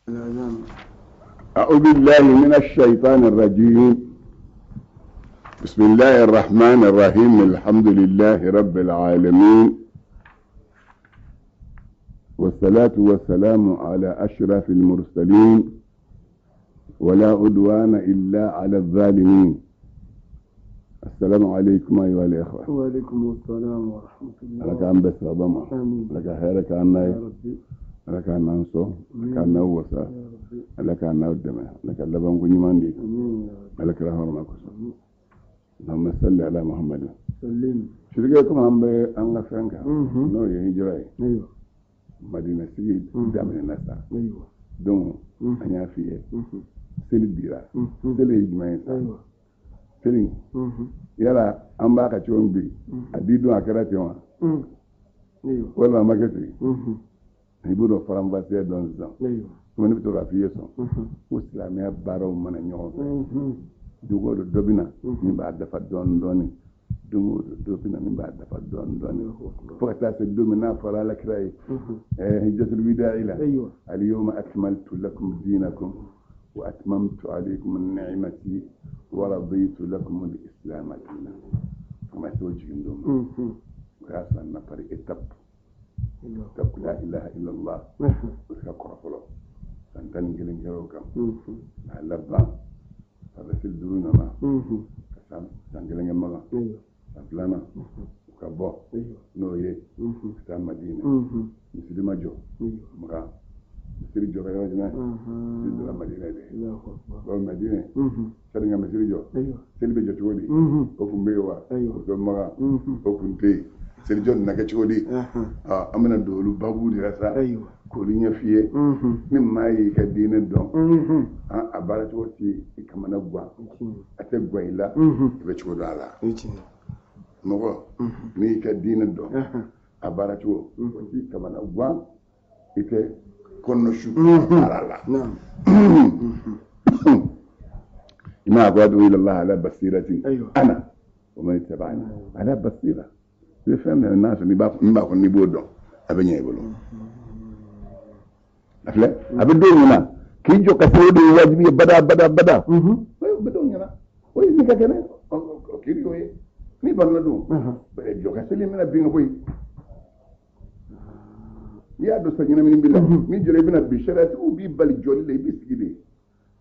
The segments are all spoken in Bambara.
أعوذ بالله من الشيطان الرجيم. بسم الله الرحمن الرحيم. الحمد لله رب العالمين، والصلاة والسلام على أشرف المرسلين، ولا عدوان إلا على الظالمين. السلام عليكم أيها الإخوة. وعليكم السلام ورحمة الله. لك عن بس ربما آمين. لك خيرك عنا يا ربي. لك عن أنصو لك عن نوسا لك عن نودما لك اللبن كنيماندي لك رحمة مكوسا. اللهم صل على محمد. سلم. شركتكم هم بأنغا فانكا نو يهجري. أيوة. مدينة سيد دامن الناس. أيوة. دون أنيا فيه سيل بيرا سيل يجمعين. أيوة. سيل يلا أم بقى كشون بي أديدو أكراتي ما. أيوة. ولا ما كتري. يبودو فرام باسيا دون زام. أيوة. من بتوع فيه سون. وسلامي بارو من اليوم. دوغو دوبينا من بعد دفع دون دوني. دوغو دوبينا من بعد دفع دون دوني. فقط دومنا فلا لك رأي. هجة الوداع إلى. أيوة. اليوم أكملت لكم دينكم وأتممت عليكم نعمتي ورضيت لكم الإسلام دينا. كما توجه دوم. وكاسا نفري اتب. تقول لا إله إلا الله. وتكبر فلو. سنتين جلين جروكم. اللبان. فبسل درونا ما. سنجلين جمعنا. سنفلانا. وكبو. نويه. كتاب مدينة. مسلم جو. مكان. مسير جو كذا جنا. مسير مدينة ده. لو مدينة. سرنا مسير جو. سلبي جو تقولي. أكون بيوا. أكون مكان. أكون تي. سيرجون نكتشودي أمنا دولو بابو دراسة كورينيا فيه مما يكدين الدم أبارة وتي كمان أبغى أتبغى إلا بتشود على مغو ميكدين الدم أبارة وتي كمان أبغى إته كونشو على لا ما أقعد إلى الله على بصيرة أنا ومن يتبعني على بصيرة. يفهم الناس نباق نبودو أبني يقولون أفلا أبدون هنا كيجو كسودي واجبي بدا بدون هنا وين كذا كيجو إيه نباق ندون بدو كسلي من البين بوي يا دوست جينا من بلا مين جري بنا بشرات وبي بالجول اللي بيسكيدي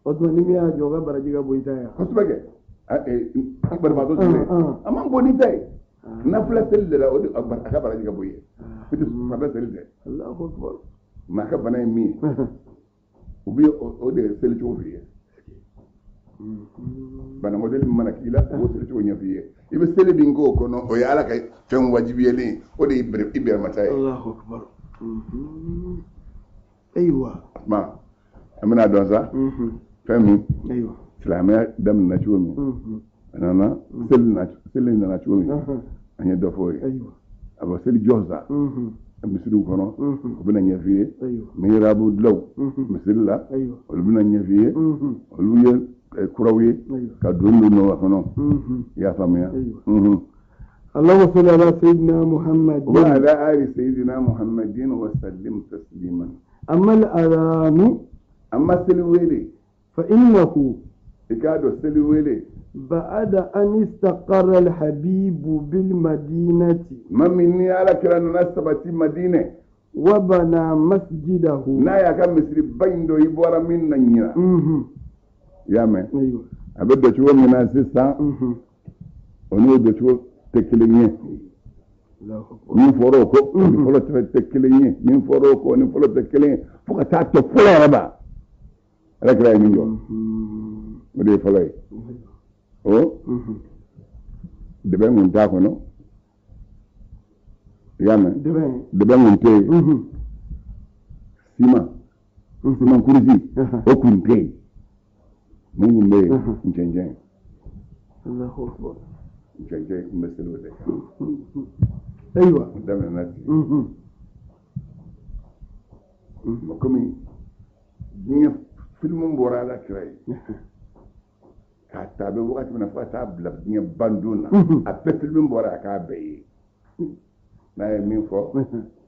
أدمن نبيا جوغا برجيكا بويتايا خصبك أكبر ما توصل أمام بوني تاي نفلا سل لا أودي أكبر أجيك بويه بتس فدا سل ده الله أكبر ما كبنا مي وبي أودي سل شوفيه بنا موديل منا كيلا هو سل شوفيه فيه يبي سل بينكو كنو ويا على كي فهم واجبيه لي أودي يبير متاعي الله أكبر أيوة ما أمنا دوزا فهمي أيوة سلامة دم نشومي أنا سل نشومي أنا دفوي أيوة أبغى سل جوزا مسلو كنا وبنا نيفيه أيوة ميرابو دلو مسلا أيوة وبنا نيفيه ولويه كرويه كدون نو كنا يا فاميا اللهم صل على سيدنا محمد وعلى آل سيدنا محمد وسلم تسليما. أما الأذان أما سلويلي فإنه إكادو سلويلي بعد أن استقر الحبيب بالمدينة ما مني على كلام نسبتي مدينة وبنى مسجده نايا كم مصر بيندو يبورا من نينا يا من أيوة أبدا شو من أساسا ونو دشو تكليني من فروكو من فلو تكليني من فروكو من فلو تكليني فوق تاتو فلا ربا لك لا يمين يوم بدي فلاي oh debe ngunta kono yame debe ngunte sima kurisi okunte mungumbe njenje Allahu Akbar njenje meselo de aywa dame nati makomi ni filmu mbora la kray kata be wakati na fata bla nya banduna a pe film bora ka be n'a ye min fɔ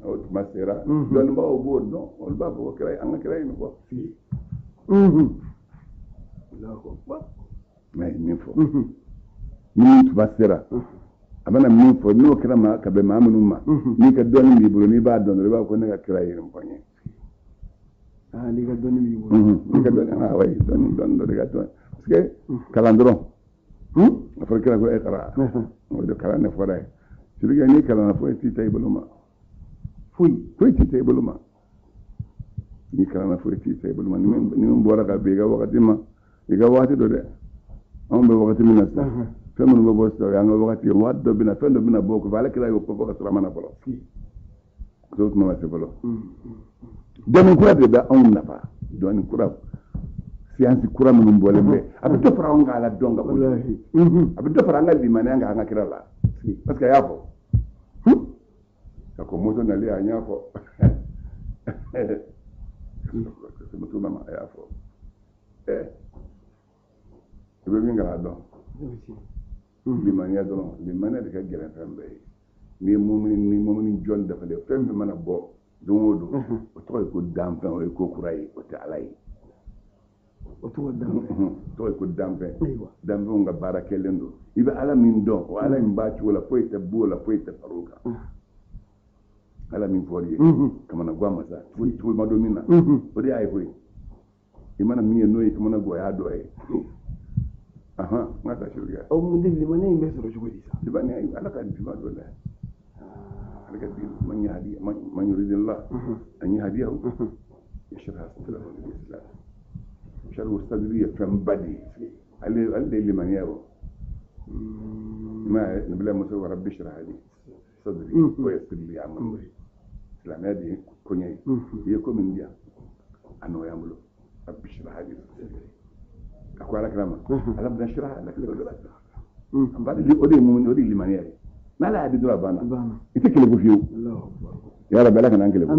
o tuma sera dɔnnibagaw b'o dɔn olu b'a fɔ ko kira an ka kira ye nin fɔ n'a ye min fɔ ni tuma sera a bɛna min fɔ n'o kɛra ma ka bɛn maa minnu ma n'i ka dɔnni b'i bolo n'i b'a dɔn dɔrɔn i b'a fɔ ko ne ka kira ye nin fɔ n ye n'i ka dɔnni b'i bolo n'i ka dɔnni wayi dɔnni dɔ de ka dɔn parce que kalan dɔrɔn a fɔra kira ko e kara o de kalan ne fɔra ye sirike n'i kalanna foyi t'i ta i bolo ma foyi t'i ta i bolo ma n'i kalanna foyi t'i ta i bolo ma ni min bɔra ka bɛn i ka wagati ma i ka wagati dɔ dɛ anw bɛ wagati min na sisan fɛn minnu bɛ bɔ sisan o y'an ka wagati ye waati dɔ bɛ na fɛn dɔ bɛ na bɔ o kɔfɛ ale kira y'o fɔ ka sɔrɔ a ma na fɔlɔ o tuma ma se fɔlɔ dɔnni kura de bɛ anw nafa dɔnni kura siyansi kura minnu bɔlen bɛ a bɛ dɔ fara anw ka ala dɔn ka bɔ a bɛ dɔ fara an ka limaniya kan an ka kira la parce que a y'a fɔ a ko muso nali a y'a fɔ muso ma a y'a fɔ i bɛ min kɛra a dɔn limaniya dɔrɔn limaniya de ka gɛlɛn fɛn bɛɛ ye ni mumini jɔn dafalen fɛn fɛn mana bɔ don o don o tɔgɔ ye ko danfɛn o ye ko kura ye o tɛ ala ye o tɔgɔ ye ko danfɛn danfɛnw ka baara kɛlen don i bɛ ala min dɔn o ala min b'a cogo la foyi tɛ b'o la foyi tɛ far'o kan ala min fɔr'i ye kamana gan masa cogo ma don min na o de y'a ye koyi i mana min ye n'o ye kamana gan o y'a dɔ ye n ka taa sirikɛ aw mun de limaniya in bɛ sɔrɔ cogo di sa limaniya ala ka dima dɔ la ala ka di man yuridillah an yahdiyahu yashrah sadrahu lil-islam sharhu sadri ye fɛn ba de ye ale de ye limaniya o ma nabila muso wa rabbi shrah li sadri wa yassir li amri silamɛya de ye koɲɛ ye i ye ko min di yan a nɔgɔya n bolo rabbi shrah li sadri a ko ala kira ma ala bɛna shrah lak sadrak an b'a o de ye mun o de ye limaniya ye n'ala y'a di dɔrɔn a banna i tɛ kɛlɛ ko fiyewu ya rabbi ala kana an kɛlɛ ko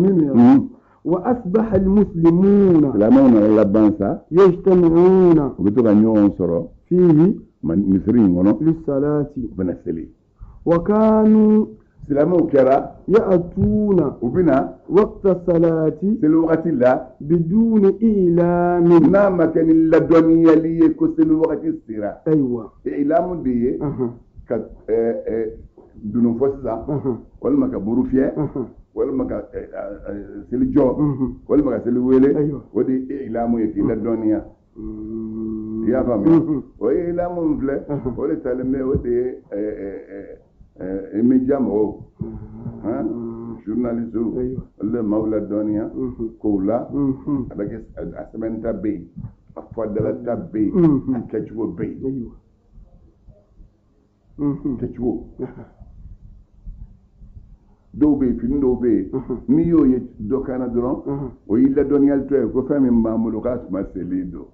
وأصبح المسلمون سلامون الله بانسا يجتمعون وبتوغا نيون سورو فيه مسرين غنو للصلاة بنسلي وكانوا سلامو كرا يأتون وبنا وقت الصلاة سلوغة الله بدون إعلام نعم كان اللدنيا لي كسل وقت السيرة أيوة إعلام دي دون فسا ولا ما كبروفيا walima ka seli jɔ walima ka seli wele o de ye ilamu ye k'i la dɔnniya i y'a faamuya o ye ilamu min filɛ o de talen bɛ o de ye média mɔgɔw journaliste olu de maaw la dɔnniya kow la a bɛ kɛ a sɛbɛnta bɛ yen a fɔdalata bɛ yen a kɛcogo bɛ yen kɛcogo dɔw bɛ yen fini dɔw bɛ yen n'i y'o ye dɔ kana dɔrɔn o y'i ladɔnniyali tɔ ye ko fɛn min b'an bolo k'a tuma seli don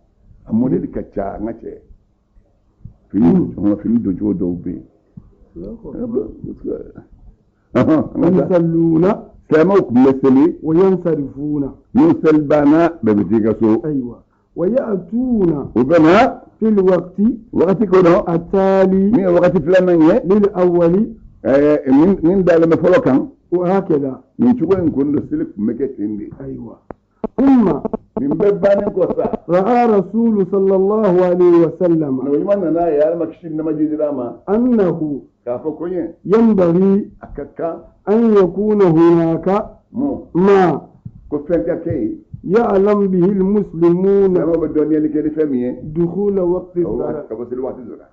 a mɔdɛli ka ca an ka cɛ fini doncogo dɔw bɛ yen يصلون silamɛw tun bɛ seli وينصرفون n'u seli banna bɛɛ bɛ t'i ka so أيوة ويأتون u bɛ na في الوقت wagati kɔnɔ التالي min ye wagati filanan ye للأول min dalen bɛ fɔlɔ kan وهكذا nin cogo in kun don seli tun bɛ kɛ ten de أيوة ثم nin bɛɛ bannen kɔ sa رأى رسول صلى الله عليه وسلم ɲuman nana ye alama kisi nama jidira ma أنه k'a fɔ ko ɲɛ ينبغي a ka kan أن يكون هناك ما ko fɛn ka kɛ yen يعلم به المسلمون silamɛw bɛ dɔnniyali kɛ ni fɛn min ye دخول وقت الصلاة ka bɔ seli waati dɔ la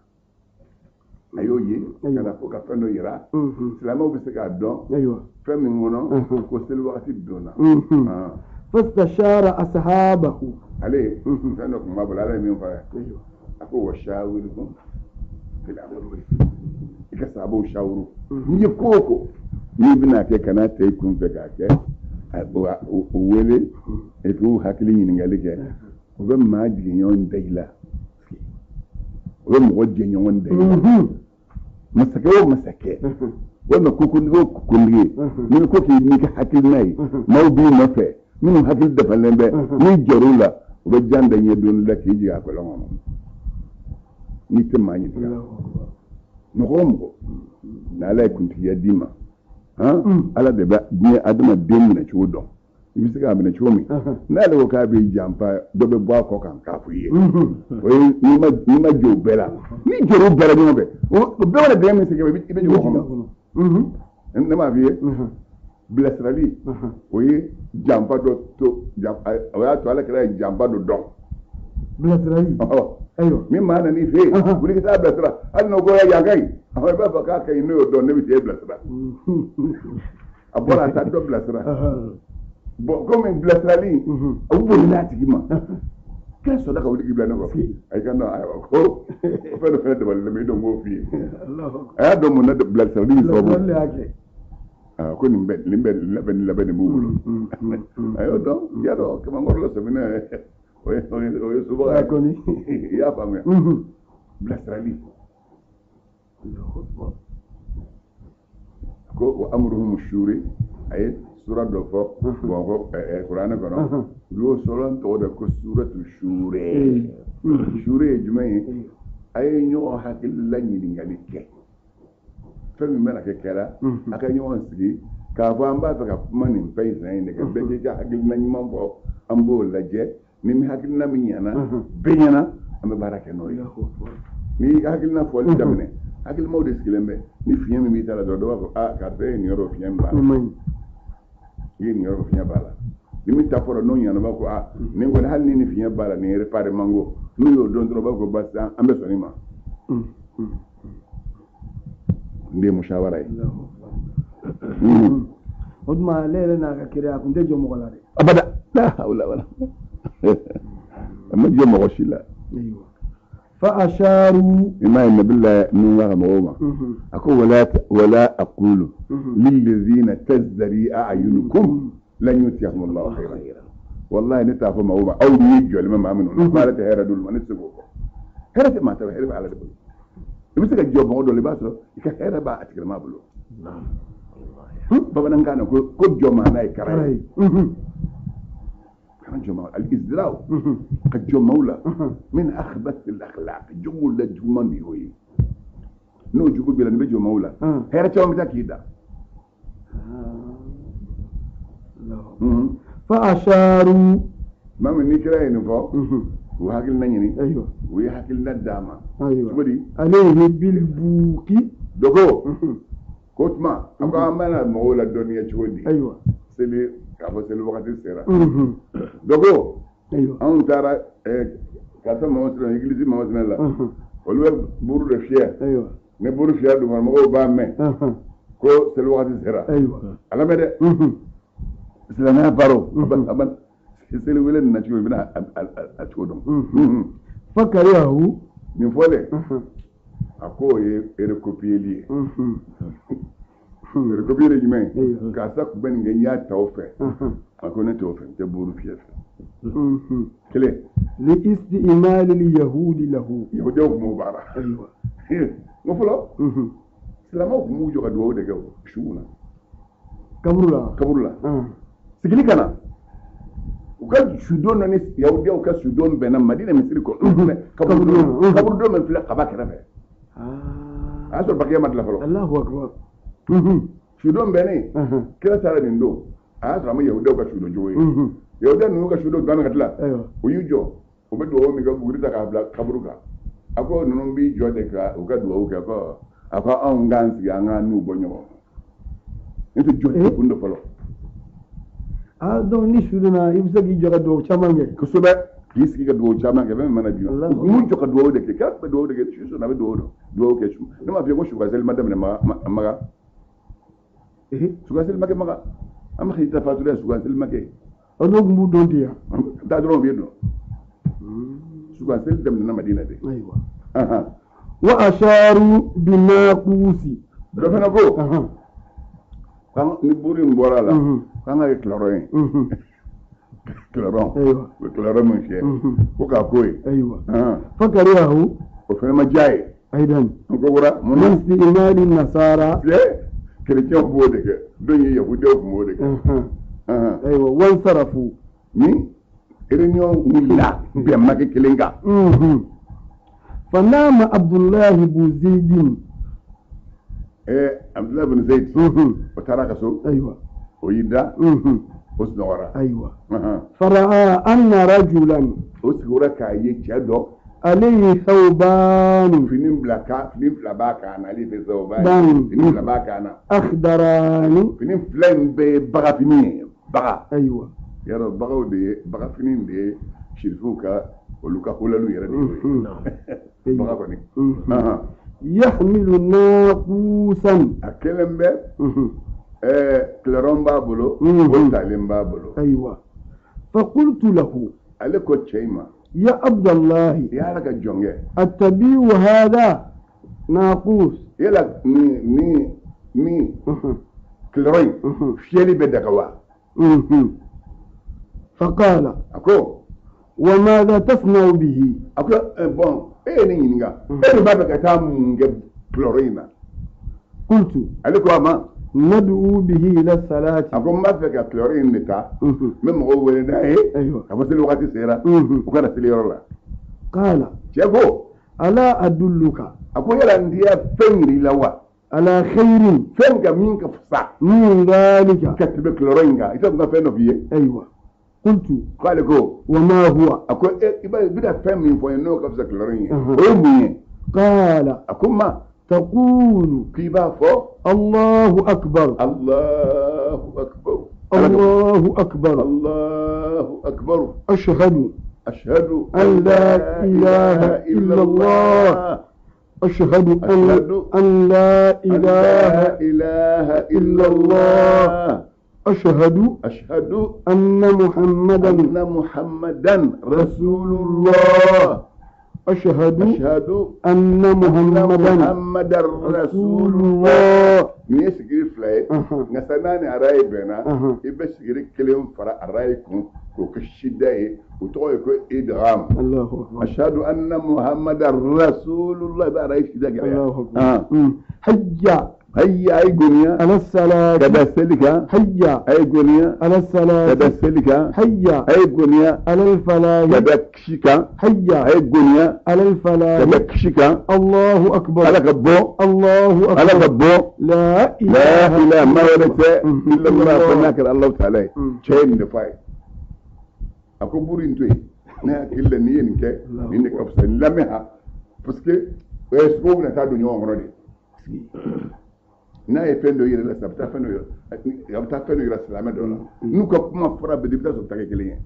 a y'o ye kana fɔ ka fɛn dɔ yira silamɛw bɛ se k'a dɔn أيوة fɛn min kɔnɔ ko seli waati donna فاستشار أصحابه ale fɛn dɔ tun b'a bolo ala ye min fɔ a ko wa shawirhum fil amr i ka sahabaw shawuru n'i ye ko o ko n'i bɛna kɛ kana ta i kun fɛ k'a kɛ o wele et k'u hakili ɲininkali kɛ o bɛ maa jigin ɲɔgɔn da i la o bɛ mɔgɔ jɛ ɲɔgɔn da i la masakɛ o masakɛ walima kukuntigi o kukuntigi n'i ko k'i ka hakilina ye maaw b'i nɔfɛ minnu hakili dafalen bɛ n'i jɔr'u la o bɛ jan da ɲɛ donni la k'i jigin a kɔlɔn kɔnɔ n'i tɛ maa ɲininka mɔgɔ o mɔgɔ n'ala ye kuntigiya d'i ma ala de ba diɲɛ adamaden minɛ cogo dɔn i bɛ se k'a minɛ cogo min n'ale ko k'a bɛ janfa dɔ bɛ bɔ a kɔ kan k'a fɔ i ye o ye n'i ma jɔ o bɛɛ la n'i jɔra o bɛɛ la ɲɔgɔn fɛ o bɛɛ wɛrɛ dɛmɛ min se i bɛ jɔ o kɔnɔ ne m'a f'i ye bilasirali o ye janfa dɔ to o y'a to ala kɛra ye janfa dɔ dɔn bilasirali ayiwa min maa nana i fɛ yen wuli ka taa bilasira hali n'o bɔra yan ka ɲi i b'a fɔ k'a ka ɲi ne y'o dɔn ne bɛ t'e bilasira a bɔra a taa dɔ bilasira bon komi bilasirali a bɛ boli n'a tigi ma k'a sɔrɔ ka wuli k'i bila ne kɔrɔ ayi ka nɔ ayiwa ko fɛn dɔ fɛnɛ dabalilen bɛ i dɔn k'o f'i ye a y'a dɔn mun na bilasirali in sababu ko nin bɛ nin labɛn nin b'u bolo a y'o dɔn i y'a dɔn kamankɔrɔ la sɛbɛnɛ o ye sobaga ye i y'a faamuya bilasirali ko wa amuruhum shuri a ye sura dɔ fɔ bon ko kuranɛ kɔnɔ u y'o sɔrɔ tɔgɔ de ko suratu shure shure ye jumɛn ye a ye ɲɔgɔn hakilila ɲininkali kɛ fɛn min bɛna kɛ kɛra a ka ɲɔgɔn sigi k'a fɔ an b'a fɛ ka kuma nin fɛn in sɛnɛ nɛgɛ bɛɛ k'i ka hakilina ɲuman fɔ an b'o lajɛ ni min hakilina min ɲɛna bɛɛ ɲɛna an bɛ baara kɛ n'o ye n'i y'i ka hakilina fɔli daminɛ hakilimaw de sigilen bɛ ni fiɲɛ min b'i ta la dɔrɔn dɔ b'a fɔ karisa ye nin yɔrɔ fiɲɛ b'a la i ye nin yɔrɔ fiɲɛ b'a la ni min ta fɔra n'o ɲɛna b'a fɔ nin kɔni hali ni nin fiɲɛ b'a la nin yɛrɛ pari mango n'u y'o dɔn dɔrɔn b'a fɔ basi an bɛ sɔn nin ma n de ye mushawara ye o tuma ale yɛrɛ n'a ka kiri a tun tɛ jɔ mɔgɔ la dɛ abada la hawla wala a ma jɔ mɔgɔ si la fa asharu i m'a ye nabila min ka mɔgɔw ma a ko wala aqulu lillazina tazdari a'yunukum lan yutiyahum Allahu khayran wallahi ne t'a fɔ mɔgɔw ma aw ni jɔlen bɛ maa minnu na baara tɛ hɛrɛ d'olu ma ne tɛ se k'o fɔ hɛrɛ tɛ maa ta hɛrɛ bɛ ala de bolo i bɛ se ka jɔ mɔgɔ dɔ la i b'a sɔrɔ i ka hɛrɛ b'a tigilamaa bolo bamanankan na ko jɔ maa n'a ye kara ye kana jɔ maa al-izdira'u ka jɔ maaw la min akhbathi al-akhlaq jugu la juguman de y'o ye n'o jugu b'i la n'i bɛ jɔ maaw la hɛrɛ caman bɛ taa k'i da fa asharu maa min n'i kɛra ye nin fɔ u hakilina ɲini u ye hakilina d'a ma cogo di alayhi bil buuki dogo ko tuma an ko an bɛna mɔgɔw la dɔnniya cogo di seli k'a fɔ seli wagati sera dogo anw taara karisa mamadu sinɛ igilisi mamadu sinɛ la olu bɛ buru de fiyɛ ni buru fiyɛ duguma mɔgɔw b'a mɛn ko seli wagati sera a lamɛn dɛ silamɛya baro seli wele nana cogo i bɛna a cogo dɔn fa kariyahu nin fɔlen a ko o ye recopiereli ye recopiereli jumɛn k'a sa kun bɛ nin kɛ n y'a ta o fɛ a ko ne t'o fɛ n tɛ buru fiyɛ fɛ kelen li istimali li yahudi lahu yahudiw tun b'o baara n ko fɔlɔ silamɛw tun b'u jɔ ka dugawu de kɛ sugu la kaburu la sigili ka na u ka sudon dɔ ni yahudiw ka sudon bɛnna Madina misiri kɔnɔ kaburudon min filɛ kaba kɛrɛfɛ a y'a sɔrɔ bakiya ma dilan fɔlɔ Allahu akbar sudon bɛnnen kira taara nin don a y'a sɔrɔ a ma yahudiw ka sudon cogo ye yahudiw ninnu ka sudon gan ka dilan u y'u jɔ u bɛ dugawu min kɛ buguri ta k'a bila kaburu kan a ko ninnu b'i jɔ de ka u ka dugawu kɛ a ko anw k'an sigi an k'an n'u bɔ ɲɔgɔn ne tɛ jɔ tɛ kun dɔ fɔlɔ donc ni sudonna i bɛ se k'i jɔ ka dugawu caman kɛ kosɛbɛ k'i sigi ka dugawu caman kɛ fɛn min mana bi mun jɔ ka dugawu de kɛ k'a bɛ dugawu de kɛ su sɔnna a bɛ dugawu kɛ su ne m'a f'i ye ko suba seli ma daminɛ maga suba seli ma kɛ maga an ma k'i ta fatura suba seli ma kɛ o n'o tun b'u dɔn ten yan taa dɔrɔn bɛ yen nɔ suba seli daminɛna Madina de ayiwa wa asharu binaqusi dɔ fana ko ni buru in bɔra la k'an ka kɛ kilarɔ ye kilarɔ min fiyɛ ko k'a k'o ye fa kariyahu o fana ma diya ye aidan n ko kora mun na istimali nasara fiyɛ kerecɛnw b'o de kɛ dɔw ye yahudiw tun b'o de kɛ ayiwa wansarafu ni réunion wulila bɛn ma kɛ kelen kan fa nama Abdullahi bu Zaydin عبد الله بن زيد وترك سوء أيوة ويدا حسن ورا أيوة فرأى أن رجلا وسورة كاية كادو عليه ثوبان فينم بلاكا فينم فلاباكا أنا عليه في ثوبان دان. فينم فلاباكا أنا أخضران فينم فلان ببغا فيني بغا أيوة يا رب بغا ودي بغا فينم دي شرفوكا ولوكا هولالو يردي بغا فيني يحمل ناقوسا أكلم به كلرون بابلو وتعلم بابلو أيوة فقلت له عليكو تشيما يا عبد الله يا لك الجونجي التبيع هذا ناقوس يلا مي كلرين فيلي بدكوا فقال أكو وماذا تصنع به أكو بون نينغا بابك تام كلورين قلت عليكو أما ندعو به إلى الصلاة أكو ما فيك كلورين نتا من هو ولنا أيوة أبص الوقت سيرا وكان سيرا قال شافو ألا أدلك أكو يلا نديا فنري لوا على خير فنك منك فصا من ذلك كتب كلورينغا إذا ما فينا فيه أيوة قلت قال كو وما هو أكو بدا فهم من فوينو كفصا كلورينغا ومي قال أكو ما تقول كيبا فو الله أكبر الله أكبر الله أكبر الله أكبر أشهد أشهد أن لا إله إلا الله أشهد أن لا إله إلا الله أشهد أن محمدا رسول الله أشهد أن محمدا رسول الله ni sigiri fly ngasana ni arai bena ibe sigiri kelim fara arai ko kashidai utoy ko idgham Allahu akbar ashhadu anna muhammadar rasulullah ba arai shidai Allahu akbar hajja هيا أي قنيا على الصلاة كذا سلكا هيا أي قنيا على الصلاة كذا سلكا هيا أي قنيا على الفلاح كذا كشكا هيا أي قنيا على الفلاح كذا كشكا الله أكبر على كبو الله أكبر على كبو لا إله ما ولد إلا الله فناكر الله تعالى شيء نفاي أكو بورين توي نه كل نية نك إنك أفسد لمها بس كي ويسكوب نتادو نيوم غردي na ye fendo yire la sabta fendo yire sabta fendo yire salama dola nu ko kuma fara be dibta so take kelen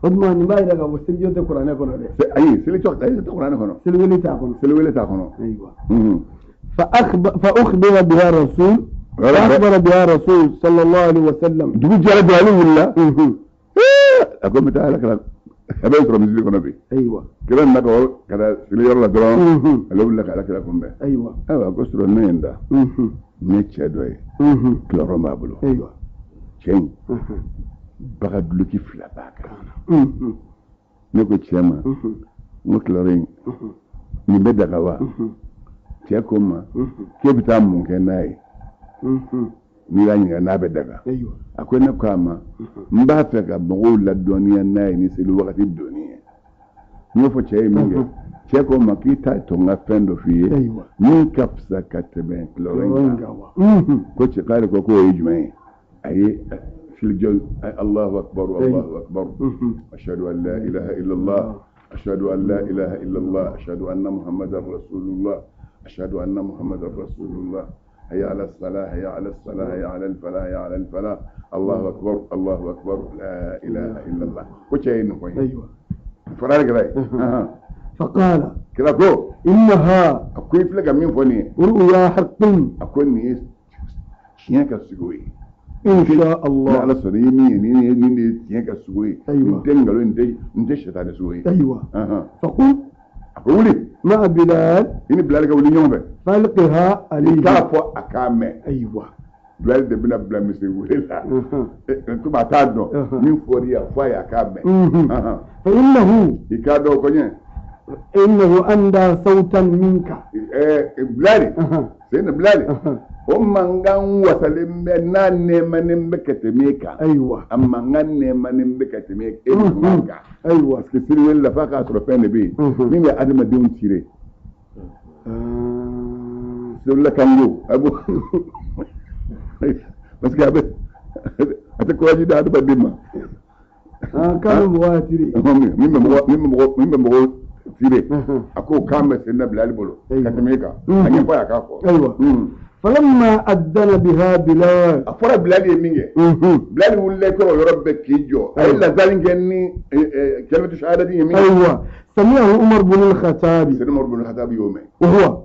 odma ni bayra ga wasil jote qur'ana kono de ayi sele chok tay to qur'ana kono sele weli ta kono aywa fa ukhbira biha rasul أخبر بها رسول صلى الله عليه وسلم دبي جرى بهالي ولا أقول متى لك أبي ترى مزيد كنا بي أيوة كذا نقول كذا سليور لا درا أقول لك على كذا كم به أيوة أقول سر النين ده نيتش أدوي كلا رما بلو أيوة شين بعد لكي فلا باك نقول شيما نكلرين نبدأ كوا تيكوما كيف تعمل كناي نيراني أنا بدأ أيوة أكون نكاما مبافك بقول الدنيا ناي نسيل وقت الدنيا نوفو شيء منه شيكو ما كيتا تونغا فندو فيه أيوة من كفسا كتبين كلورينجا كوتش قال كوكو يجمعين أي في الجو الله أكبر الله أكبر أشهد أن لا إله إلا الله أشهد أن لا إله إلا الله أشهد أن محمدا رسول الله أشهد أن محمدا رسول الله هيا على الصلاة هيا على الصلاة هيا على الفلاح هيا على الفلاح الله أكبر الله أكبر لا إله إلا الله وشيء نقول أيوة فرارك راي فقال كلا كو إنها أكوي فلك مين فني رؤيا حق أكوني شيئا كسوي إن شاء الله على صديمي ني شيئا كسوي أيوة نتنقلوا نتي شتاني سوي أيوة فقل أقولي مع بلال إني بلال قولي يوم به فالقها عليه كافو أكامي أيوة بلال ده بنا بلا مسيولا انتم اعتادوا من فوريا فاي أكامي فإنه يكادو كوني إنه أندى صوتا منك بلالي سين بلالي هم نغان وسلم نان من بكتميكا أيوة أما نان من بكتميكا أيوة كثير ولا فاكا تروفين بي مين يا ادم دون تيري سولا كانغو ابو بس كابه اتكواجي دا بديما كانوا مواتري مين مغو سيري اكو كام سنه بلال بولو كاتميكا اني بايا كافو ايوه فلما أذن بها بلال أفرا بلال يمينه بلال ولا كرو يربك كيجو أي لا زالين جني كلمة الشهادة دي يمينه أيوة سمعه عمر بن الخطاب سيدنا عمر بن الخطاب يومين وهو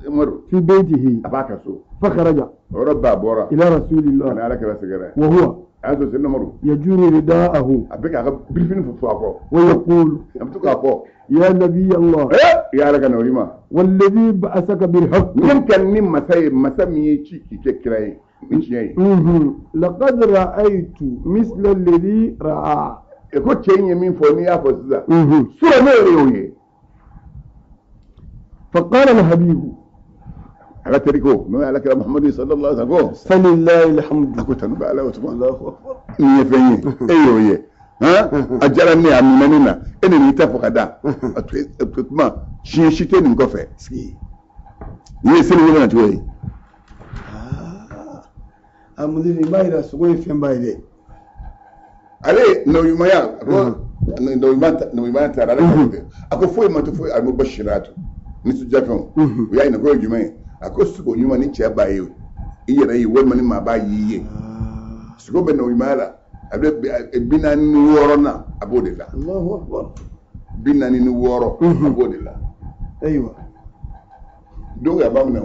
عمر في بيته أباك سو فخرج وربا بورا إلى رسول الله أنا على كذا سجرة وهو هذا سيدنا عمر يجوني رداءه أبيك أخذ بالفين في فوقه ويقول أبتوك أكو يا نبي الله يا لك أنا ويما والذي بعثك بالحق يمكن نم مسمي شيء ككراي لقد رأيت مثل الذي رأى يكون شيء يمين فوني أفوزا سورة نوري فقال الحبيب على تريكو نو على كلام محمد صلى الله عليه وسلم فلله الحمد أكو تنبأ على وتما الله أكبر نيفني أيوه ها أجرني أميننا إني نتفق دا أتوما شيء نكفي يسير ولا نتوي أمودي بايدا سوي فين بايدا عليه نويمايا نويمايا ترى أكو فوي ما تفوي المبشرات نسوا جافهم ويا إنه كل جماعة أكو سكو نيوما نيجي بايو إيه رأي وين ما بايي سكو بنويمايا bina ni woro na abodila Allahu akbar bina ni woro abodila ايوه do ya bamna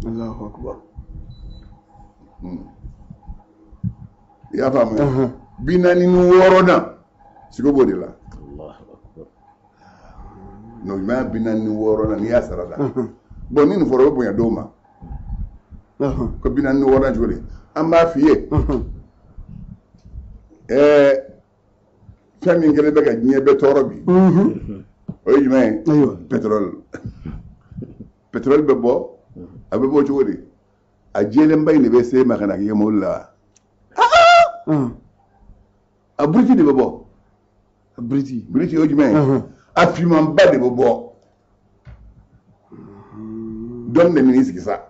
Allahu akbar ya famu bina ni woro na sigo bodila Allahu akbar no ma bina ni woro na ni asarada bon ni foro bo ya doma ko bina ni wona jore amba fiye fami ngere be ga nyebe toro bi o yime aywa petrol be bo abe bo jori a jele mbay ne be se ma kana ke mulla a briti de bo briti o yime a fiman ba de bo don ne ni sikisa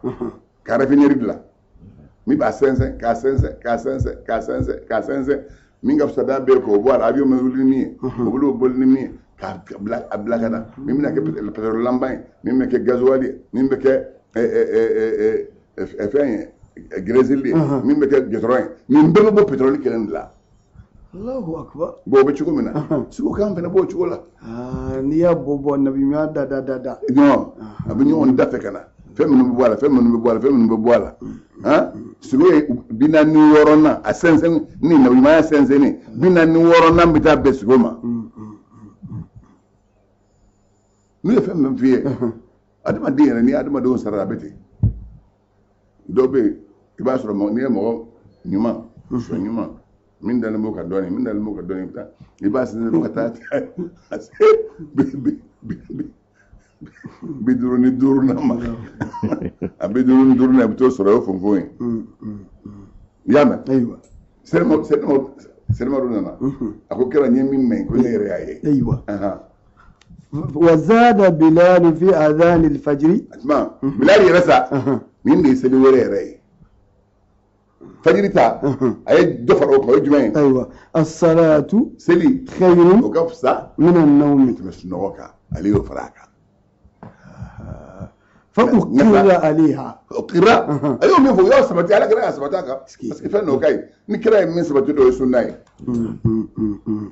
ka raffinerie la mi ba sense ka sense mi nga fsada be ko bo avion me wulini ko bulu bolni ka black kana mi na ke petrol lambay mi me ke gasoil mi me ke enfin grésil mi me ke pétrole mi mbe bo pétrole kelen la Allahu akbar bo be chuko mina suko kam fena bo chuko la ni ya bobo nabi mi da non abinyo on dafe kana femme be boala ha suwe bina ni worona a sensen ni na ma sensen ni bina ni worona mbita besgoma ni femme fiye adama dire ni adama do sara beti dobe iba soro mo ni mo nyuma so nyuma min dal mo ka doni ta iba sin ko ta biduruni duruna ma abiduruni duruna bito soro fonfon yama ايوه سلمى روننا اكو كرا نيمي مين كل رياي ايوه وزاد بلال في اذان الفجر اسمع بلال يرسى مين دي سلي وري فجر تا اي دفر او جمعين ايوه الصلاه سلي خير وقفصه من النوم تمسنوكا عليه فراكا فأقر عليها أقر أيوة من فوق يا سبتي على كذا سبتاك بس كيف إنه كاي نكرا من سبتي دو يسوناي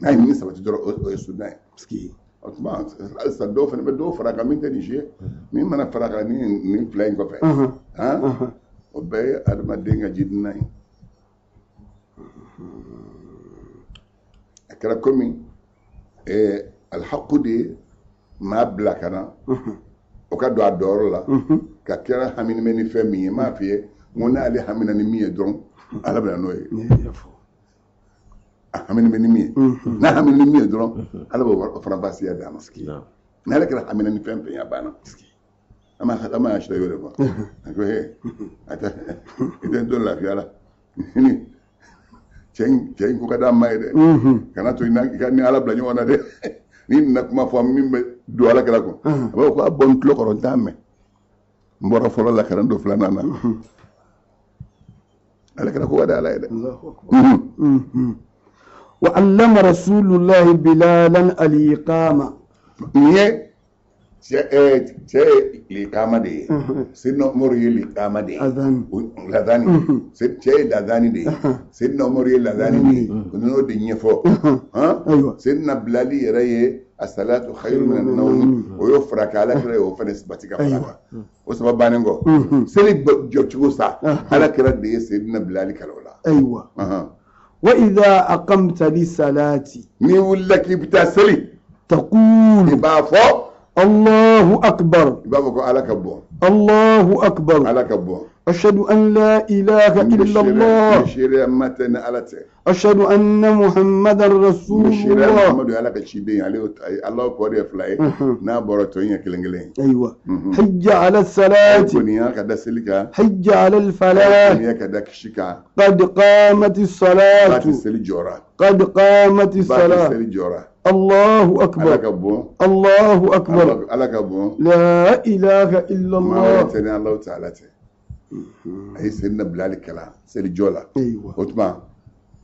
هاي من سبتي دو يسوناي مسكين أتما الصدوف أنا بدو فراغ من تاني شيء مين ما نفراغ ني بلاين كوفي ها وباي أدم الدنيا جدناي أكرا كومي الحق دي ما بلاكنا o ka do a doro la ka kera hamini meni femi ma fie ngona ale hamina ni mi dron ala bla noy hamini meni mi na hamini ni mi dron ala bo fara basiya da maski na le kera hamina ni femi ya bana ama ashta yore ba ko he ata idan don la fiala ni ceng ko kada may de kana to ni ala bla nyona de ni nak ma fo min be do ala kala ko ba ko bon tlo ko dame mbora folo la kana do flana na ala kala ko wada ala de wa allama rasulullahi bilalan al-iqama niye c'est l'iqama de sidna umar ye l'iqama de ladani c'est ladani de sidna umar ye ladani de no de nyefo sidna bilali yere ye as-salatu khairu min an-nawm o yo fraka ala kare o fanes batika fara o sabab banengo seli jochugo sa ala kare de sidna bilali kalola aywa wa idha aqamta li salati ni wallaki bitasali taqul ibafo الله أكبر الله أكبر أشهد أن لا إله إلا الله أشهد أن محمدا رسول الله أيوة حج على الصلاة حج على الفلاح قد قامت الصلاة قد قامت الصلاة الله أكبر الله أكبر لا إله إلا الله الله تعالى أي سيدنا بلال كلا سيد جولا أيوة وتما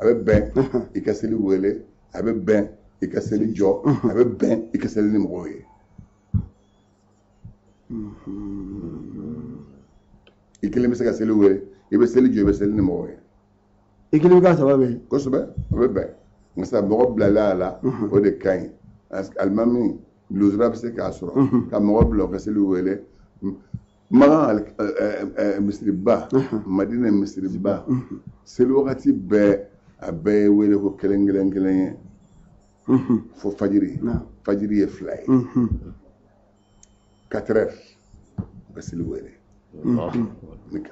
أبي بن يكسل ويله أبي بن يكسل جو أبي بن يكسل نموي يكلم سكسل ويله يبسل جو يبسل نموي يكلم كاسة بابي كوسبة أبي بن مثلا مغب لا لا ودي كاين المامي لوزرا بسك عصرا كان مغب لو كسل ويله ما مسربا مدينة مسربا سلوغتي ب ويله كو كلنجلن فو فجري يفلاي 4 بس الويله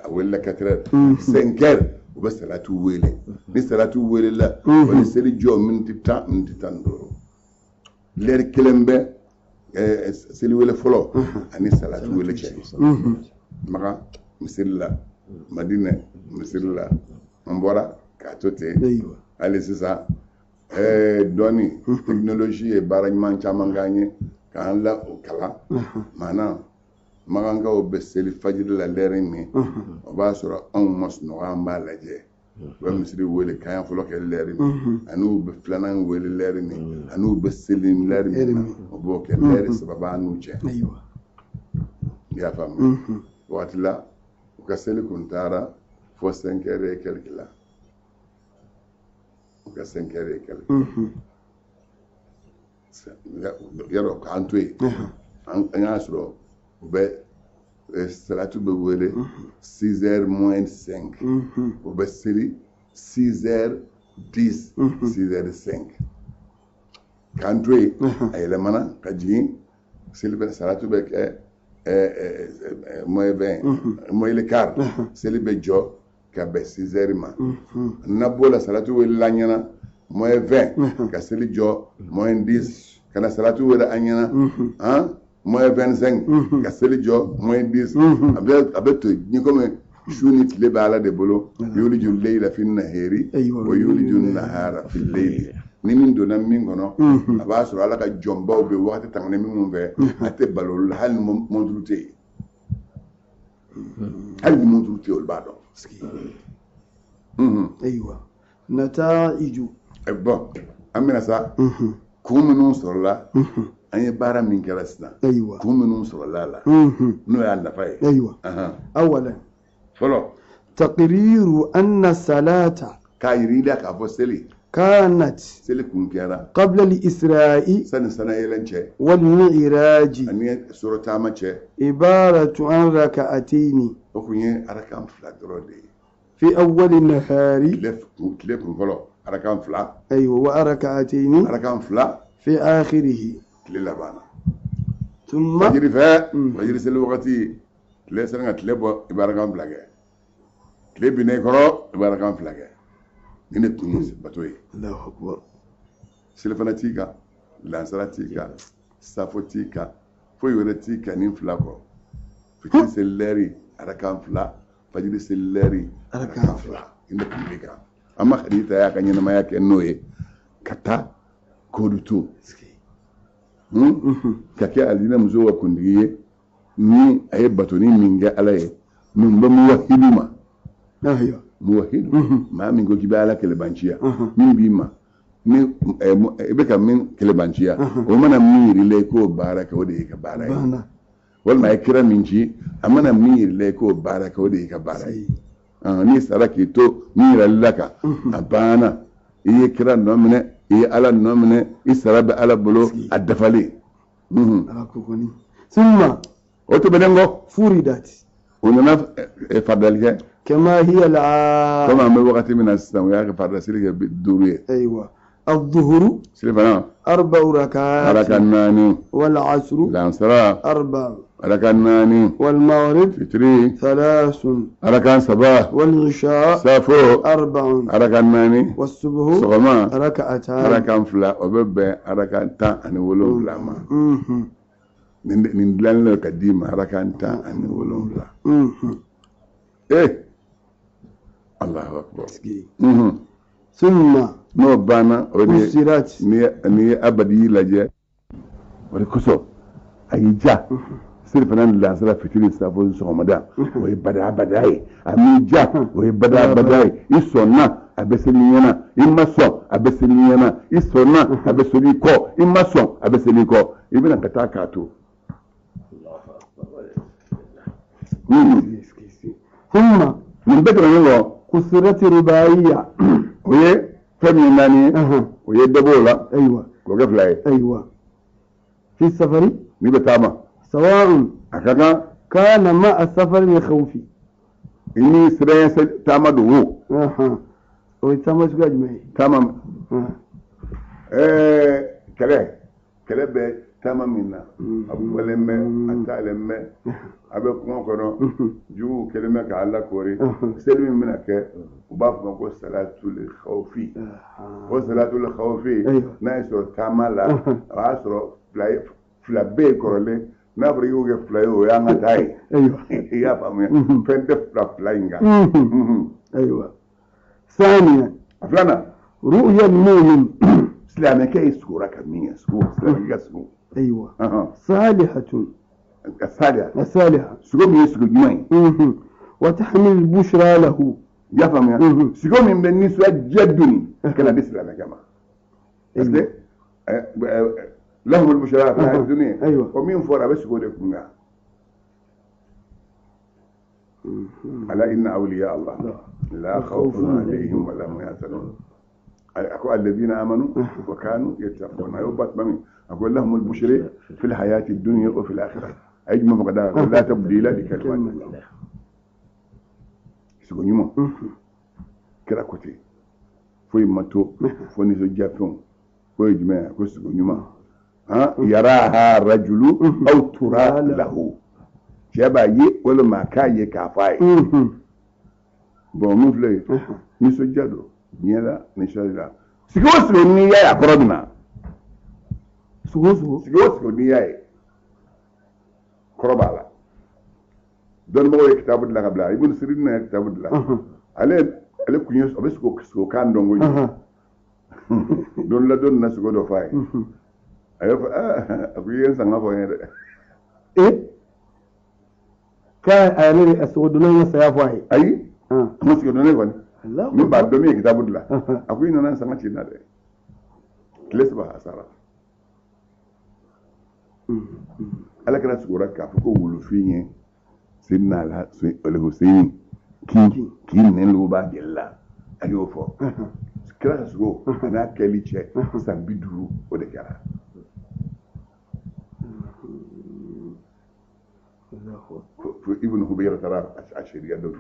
ولا 4 5 وبس صلاه ويله دي صلاه ويله لا ولا سلي جو من تان دورو لير كلمبه سلي ويله فلو اني صلاه ويله تشي مغا مسلا مدينه مسلا مبورا كاتوتي ايوه allez c'est ça doni technologie e baragman chamanganye kan la o kala mana maganga o beseli fajir la lerin mi o ba sura on mos no amba laje ba misri wele kan folo ke lerin anu be flanan wele lerin mi anu beseli lerin mi o bo ke lerin sababa anu che ايوه ya fam watla ka seli kuntara fo 5 heures et quelques là ka 5 heures et quelques yaro ka antwe an asro be salatu be wele 6 heures moins 5 o be seli 6 heures 10 6 heures 5 kantwe ay le mana ka jin seli be salatu be moins 20 moins le quart seli be jo ka be 6 heures ma nabola salatu we lanyana moins 20 ka seli jo moins 10 kana salatu we anyana hein moins 25 ka seli jo moins 10 abeto ni comme shunit le bala de bolo yuliju layla fi nahari wa yuliju nahara fi layli ni min dona min gono abaso ala ka jomba be wakati tangane min be ate balol hal mondrute hal mondrute ol bado ايوه نتائج bon amina sa kumunun sorla anye bara min kerasna ايوه kumunun sorla la no ya nafa ايوه اولا فلو تقرير ان الصلاه كايريدا كافوسلي كانت سلي كونكيرا قبل الإسراء سنة يلنشي والمعراج أني سورة تامتشي عبارة عن ركعتين وكوني أركان فلا درودي في أول النهار كليف فلو أركان فلا أيوة وركعتين أركان فلا في آخره كليلا بانا ثم فجري فا فجري سلي وقتي كلي سنة كليبو إباركان فلاجة كليب بينيكرو إباركان فلاجة nine tunis batoy Allahu akbar silfanatika lansaratika safotika foyoretika nin flako fitin selleri arakan fla fajiri selleri arakan fla inde publika amma khadita ya kan yana ma ya kan noye kata koduto kake alina muzo wa kundiye ni ay batoni minga alaye min ba mu wahiduma mu wahidu ma min go kibala kele banchiya min bi ma min be kam min kele banchiya o mana miri le ko baraka wode ka baraka wal ma kira min ji amana miri le ko baraka wode ka baraka ni saraki to mira laka abana iye kira nomine iye ala nomine isarabe ala bolo adafali ثم وتبلغ فردت وننا فردالك كما هي العادة كما من وقت من السنة يا فرد سلك بالدورية أيوة الظهر سلفنا 4 ركعات ركعناني والعصر الانصراف 4 ركعناني والمغرب فتري 3 ركعان صباح والعشاء سافو 4 ركعناني والصبح صغما 2 ركعان فلا وبب ركعان تا أنا ولو فلا ما نندلن لك ديما ركعان تا أنا ولو فلا إيه الله أكبر ثم no bana فسرت ni abadi laje wani kuso ayi ja sirfanan lansara fitiri sabon somada wai badai ami ja wai badai isonna abeseli yana imaso abeseli yana isonna abeseli ko imaso abeseli ko ibina kataka to ثم من بدر نلو كسرت رباعية ويه فمن ناني ويدبولا أيوة وقفلاي أيوة في السفر نبتاما سواء أكاكا كان مع السفر لخوفي إني سرين تاما دو ويتسمى شو أجمعي تمام كلا بي تاما منا أبو ولمي أتالمي أبو كونكونا جو كلمة كعلا كوري سلمي منك وباف مكو صلاة الخوفي وصلاة الخوفي نايسو تاما لا واسرو فلابي كورلي نابري يوغي فلايو يانا تاي يا فامي فندف فلاينغا أيوة ثانيا أفلانا رؤيا المؤمن سلامي كي سكورا كمية سكور سلامي كي أيوة صالحة الصالحة سكور مي سكور جمعي وتحمل البشرى له يا فامي سكور من بالنسبة جدني كلا دي سلامي كما أسلي لهم البشرى في الدنيا أيوة ومين فورا بس سكور يكون ألا إن أولياء الله لا خوف عليهم ولا هم يحزنون أقول الذين آمنوا وكانوا يتقون يوبات مامي أقول لهم البشرى في الحياة الدنيا وفي الآخرة أجمع فقدها لا تبديل لكلمات الله سيقول يوم كلا كوتي فوي ماتو فوني سجافون فوي جماعة كوسيقول يوم يراها رجل أو ترى له شابا يي ولا ما كاي كافاي بون مفلي نسو جادو نيلا نشالا سيكو ني يا كربنا سيكو ني يا كربالا دون مو كتاب الله قبل ابن سيرين كتاب الله عليه كنيس ابسكو كان دونغو دون لا دون نسكو دو فاي ايو ابي سانغا فاي كان أنا أسود لنا سيافاي أي مش كده نقول من بعد دومي كتاب الله أقول إن أنا سمعت شيء نادر كليس بها سارة على كنا سكورك كافكو ولفيني سيدنا الحسين كي نلو بعد الله أيوه فوق كلا سكو أنا كلي شيء سامبيدرو ودكارا ابن هبيرة ترى عشر يدور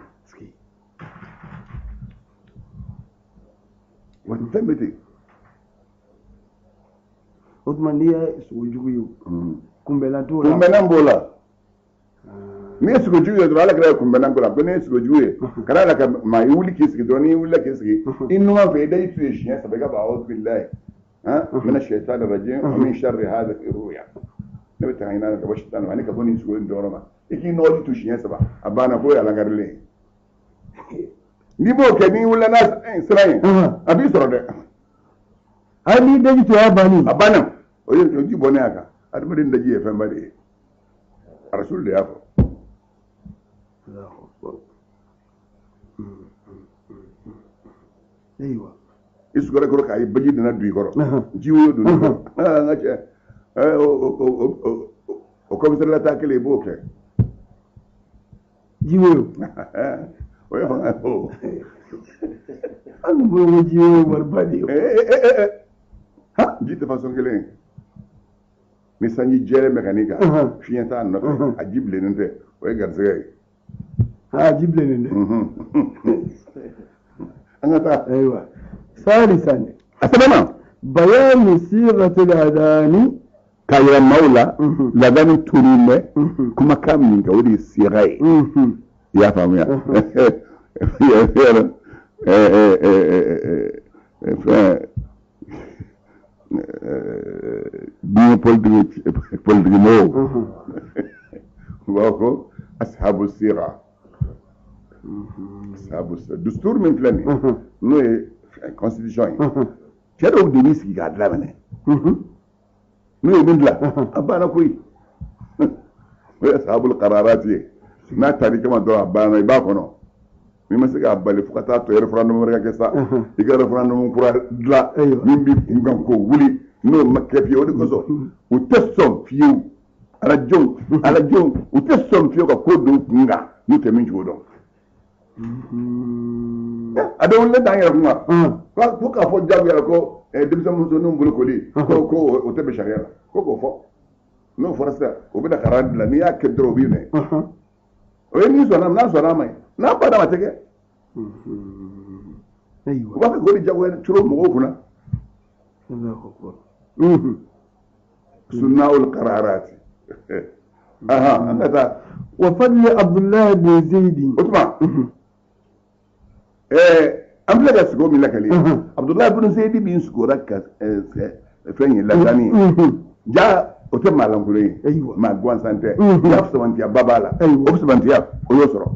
وانتمتي Othman dia sujugu kumbela mbola ni sujugu do ala kra kumbela mbola ko ni sujugu kala la ma yuli kisiki do ni wala kisiki inno ma fe dai tu shi ya sabaga ba a'udhu billahi min ash-shaytan ar-rajim wa min sharri hadha ar-ruya nabi ta ina ga shaytan wani ka boni sujugu do rama iki no di tu shi ya saba abana ko ya langarle ni b'o kɛ ni wulila n'a sira ye a b'i sɔrɔ dɛ hali ni daji to y'a banni a banna o ye ji bɔnnen a kan adamaden daji ye fɛnba de ye Rasul de y'a fɔ ayiwa i sukɔrɔ kɔrɔ k'a ye baji nana don i kɔrɔ ji wo don i kɔrɔ n ka cɛ o komisariya ta kelen i b'o kɛ ji wo o ye fanga o an bolo ko ji wo wariba de ye ha ji tɛ façon kelen ye ni sanji jɛlen bɛ ka n'i kan fiɲɛ t'a nɔfɛ a ji bilennen tɛ o ye garisɛgɛ ye ji bilennen tɛ an ka taa ayiwa ثالثا أسمعنا بيان صيغة الأذان كايرا مولا لذان توريمة كما كان من كوري الصيغة يا فهم يا بين بولدريمو واكو أصحاب الصيغة أصحاب الدستور من فلاني نو constitution cɛ dɔw de b'i sigi k'a dilan minɛ n'u ye min dilan a banna koyi o ye sahabul qararati ye n'a taar'i kama dɔrɔn a banna i b'a kɔnɔ n'i ma se k'a bali fo ka taa tɔ référendum wɛrɛ kɛ sa i ka référendum kura dilan min b'i kun kan k'o wuli n'o ma kɛ fiyewu o de kosɔn u tɛ sɔn fiyewu alajonw u tɛ sɔn fiyewu ka ko don kun kan n'u tɛ min cogo dɔn a bɛ wuli t'an yɛrɛ kun kan fo k'a fɔ jagoya ko denmisɛn musoninw bolokoli ko o tɛ bɛn sariya la ko k'o fɔ n'o fɔra sisan o bɛna kara dilan n'i y'a kɛ dɔrɔn o b'i minɛ o ye min sɔnna n'a sɔnna a ma ye n'a ba dama tɛ kɛ u b'a fɛ k'o de jagoya coro mɔgɔw kunna sunnahul qararati an ka taa wa fadli Abdullah bin Zayd o tuma an filɛ ka sigi o min lakali Abdullah bin Zayd bin sigora ka fɛn ye lasani ye ja o tɛ maa lankolon ye maa gansan tɛ ja sabantiya ba b'a la o sabantiya o y'o sɔrɔ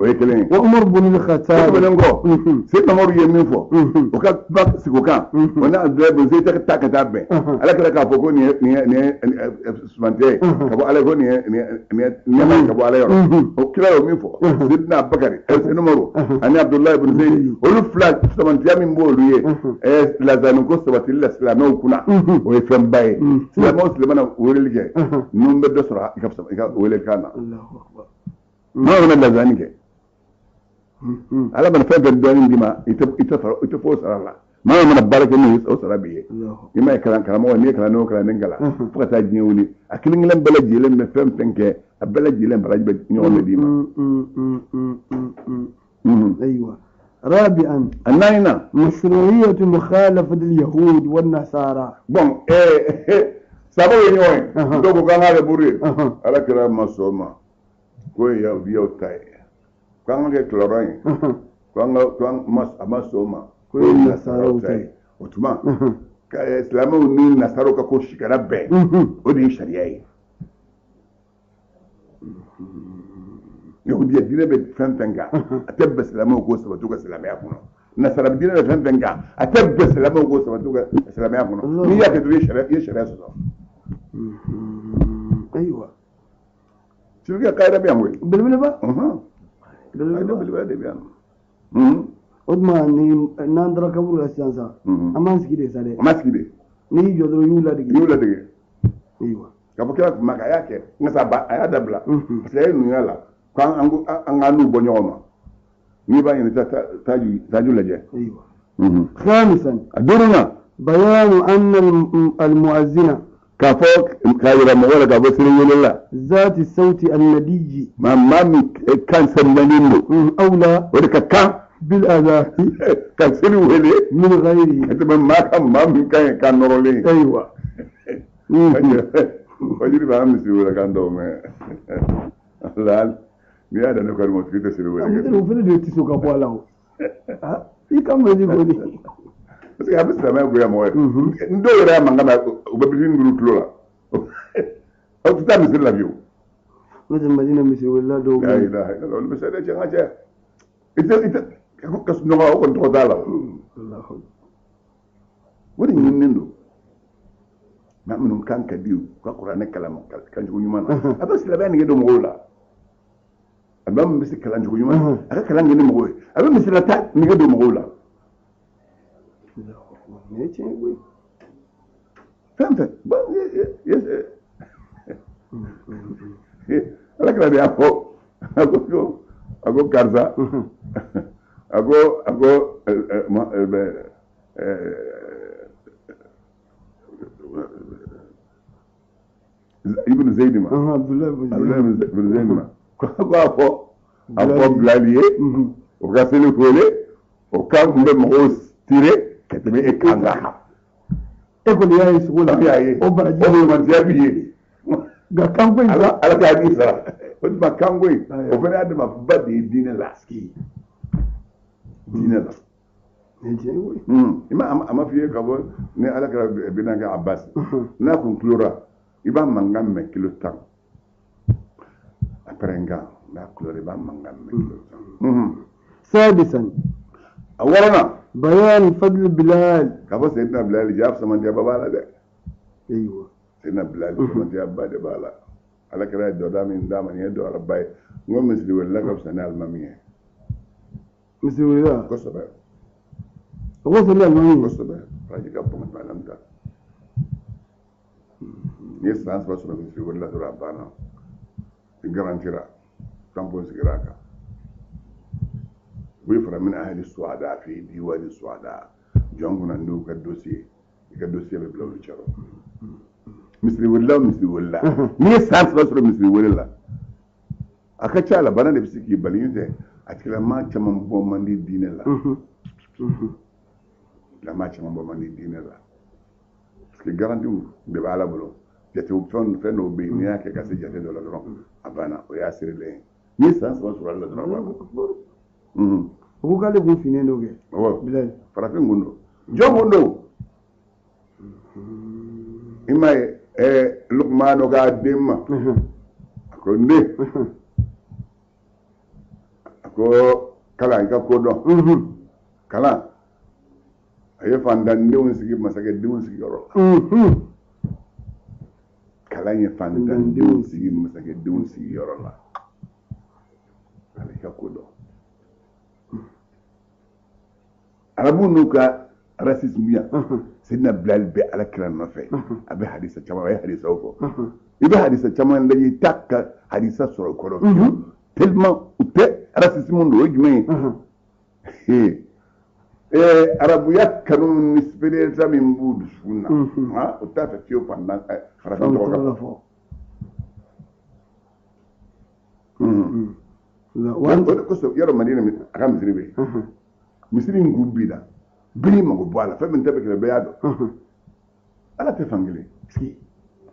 o ye kelen ye wa Umar bin al-Khattab o tɛmɛnen kɔ Seydina Umaru ye min fɔ o ka ba sigi o kan o n'a Abdullah bin Zayd ta ka taa bɛn ala kɛra k'a fɔ ko nin ye sabantiya ye ka bɔ ala ko nin ye ɲɛma ka bɔ ala yɔrɔ o kira y'o min fɔ Seydina Abubakar Seydina Umaru ani Abdullah bin Zayd olu fila sabantiya min b'olu ye lazani ko sabatili la silamɛw kunna o ye fɛnba ye silamɛw silamɛna weleli kɛ ninnu bɛ dɔ sɔrɔ i ka weleli kan na maa mana lazani kɛ ala mana fɛn fɛn dɔɔnin d'i ma i tɛ fɔ o sara la maa mana baara kɛ n'o ye o sara b'i ye i ma ye karamɔgɔ n'i ye kalan n'o kalannen kalan fo ka taa diɲɛ wuli a kelen kelen bɛɛ lajɛlen bɛ fɛn fɛn kɛ a bɛɛ lajɛlen baraji bɛ ɲɔgɔn bɛ d'i ma. أيوة. رابعا الناينا مشروعية مخالفة اليهود والنصارى. bon sabo ye ɲɔgɔn ye dɔw ko k'an k'ale buru ye ala kɛra ma sɔn ma ko ye yahudiyaw ta ye k'an ka kɛ kilaron ye a ma sɔn ma ko ye nasaraw ta ye o tuma silamɛw ni nasaraw ka ko sikara bɛn o de ye sariya ye yahudiya diinɛ bɛ fɛn fɛn kan a tɛ bɛn silamɛw k'o sabati ka silamɛya kɔnɔ nasara diinɛ bɛ fɛn fɛn kan a tɛ bɛn silamɛw k'o sabati ka silamɛya kɔnɔ n'i y'a kɛ dɔrɔn i ye sariya sɔsɔ. ayiwa sirika kaayira bɛ yan koyi belebeleba belebeleba de bɛ yan o tuma ni n'an taara kaburu la sisan sa an b'an sigi de sa dɛ an b'a sigi de n'i y'i jɔ dɔrɔn i y'u ladege ayiwa ka fɔ kira tuma a y'a kɛ nka sa a y'a dabila parce que a ye nunya la k'an ka n'u bɔ ɲɔgɔn ma n'i b'a ɲini taaju lajɛ ayiwa خامسا a duurunan بيان أن المؤذن k'a fɔ k'a yira mɔgɔ la k'a fɔ seli welela ذات الصوت الندي maa min kan sɛbɛnnen don أولى o de ka kan بالأذان ka seli wele من غيره ka tɛmɛ maa min kan ye kan nɔrɔlen أيوة fajiri bɛ an misi wele kan dɔw mɛ ala n'i y'a dan ne kɔni ma tigi tɛ seli wele kɛ o fana de tɛ sɔn ka bɔ a la o i ka mɛn di kɔni parce que a bɛ silamɛya goya mɔgɔ ye n dɔw yɛrɛ y'a mankan na u bɛ bitini ninnu tulo la aw tɛ taa misiri la fiyewu n'o tɛ madina misiri wele la dɔw bɛ yen olu bɛ se dɛ cɛ n ka cɛ kas no ko to dala woni nyindo ma mun kan ka diu ka qur'an kalam kan jugu nyuma abas la bani gedo mogola abam bisi kalan jugu nyuma aka kalan ngene mogoy abam bisi la ta ni gedo mogola ne ce wi fanta ba yes ala kala dia ko ako karza ako ibn Zayd ma Abdullah ibn Zayd ma ko afo blaliye o ka sele kole o ka mbe mo tire ketebe e kanga e ko ya yi wala ya yi o bara o man ya biye ga kango ala ka di sara o ba kango o fere adama badi dine laski dine la ima ama fiye ka bo ne ala ka binanga Abbas na conclura iba mangam me kilo tan après nga na couleur iba mangam me kilo tan سادسا أولنا بيان فضل بلال كفو سيدنا بلال جاب سمن جاب بالا ده ايوه سيدنا بلال سمن جاب بالا على كده دو دامين دامن يدو رباي ngom misli wala ko sana almamiye مثل ولا كسبه غسل المهم كسبه راجي كابو متعلم ده yes sans pas sur misli wala do rabana garantira tampo sigiraka ويفرق من أهل السعداء في ديوان السعداء جونغنا ندو كدوسي ببلو الشرو مثل ولا مي سانس بسرو مثل ولا أكتشالا بنا نبسكي بلينته أتكلم ما تمام بوماندي دين الله لا ما تمام بوماندي دين الله سكي garanti ببا على بلو جاتو فن وبينيا كاسي جاتو دولا درون أبانا ويا سيرلي مي سانس بسرو الله درون ko kale ko fine do ge bilal farafin gundo jomo do imay luqman ga demma ko nde ko kala ga ko do kala aye fandan de won sigi masake de won sigi ro kala ye fandan de won sigi masake de won sigi ro la kala ga ko do arabu nuka racisme ya sidna bilal be ala kiran nafe abe hadisa chama way hadisa ko ibe hadisa chama lañi takka hadisa soro ko do tellement ute racisme ndo jumé arabu yakanu nisbire tami mbud sunna ha utafa tio pendant kharafa to la wan ko so yaro madina mi akam zribe misiri ngubila bili mago bwala fa min tabeke le bayado ala te fangile ski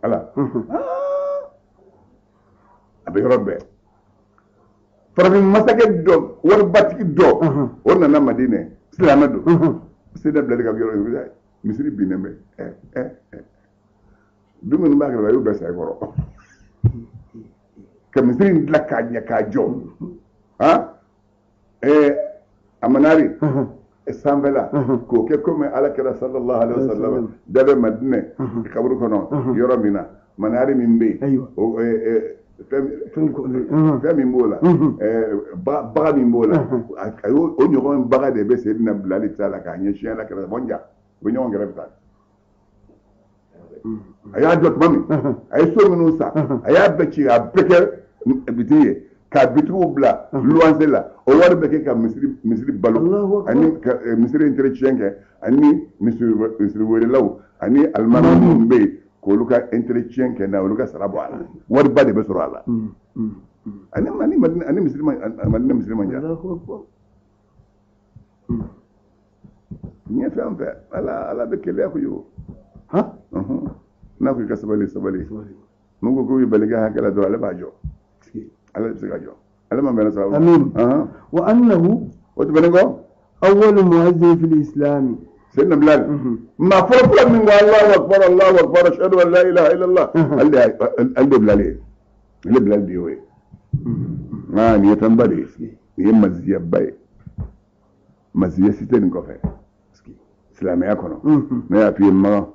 ala abe robbe farami masake do war batiki do wonna na madine islama do sida blade ka yoro misiri binembe dumun ba ka bayu besa goro ka misiri laka nya ka jo ha amanari sambela ko ke comme ala kira sallallahu alaihi wasallam dabe madine kabru kono yoro mina manari mimbe o femi mbola baga mimbola ayo o nyogon baga de be sedina blali tala ka nyeshi ala kira bonja bo nyogon grefta aya dot mami ay so minu sa aya beci abeke bitiye ka bitu bla luanse la o war beke ka misri balu ani misri entretien ke ani misri wore law ani almanu be ko luka entretien ke na luka sarabo ala war bade be soro ala ani misri man ja ni fampe ala be kele ko yo ha na ko ka sabali mungu ko yi baliga hakala do ala bajo على السجاجو على ما بين سوا امين وانه وتبنغو اول مؤذن في الاسلام سيدنا بلال ما فرق من الله اكبر اشهد ان لا اله الا الله اللي بلال دي وي ما ني تنبري يما زيباي masiya site ni kofe silamɛya kɔnɔ ne y'a f'i ye ma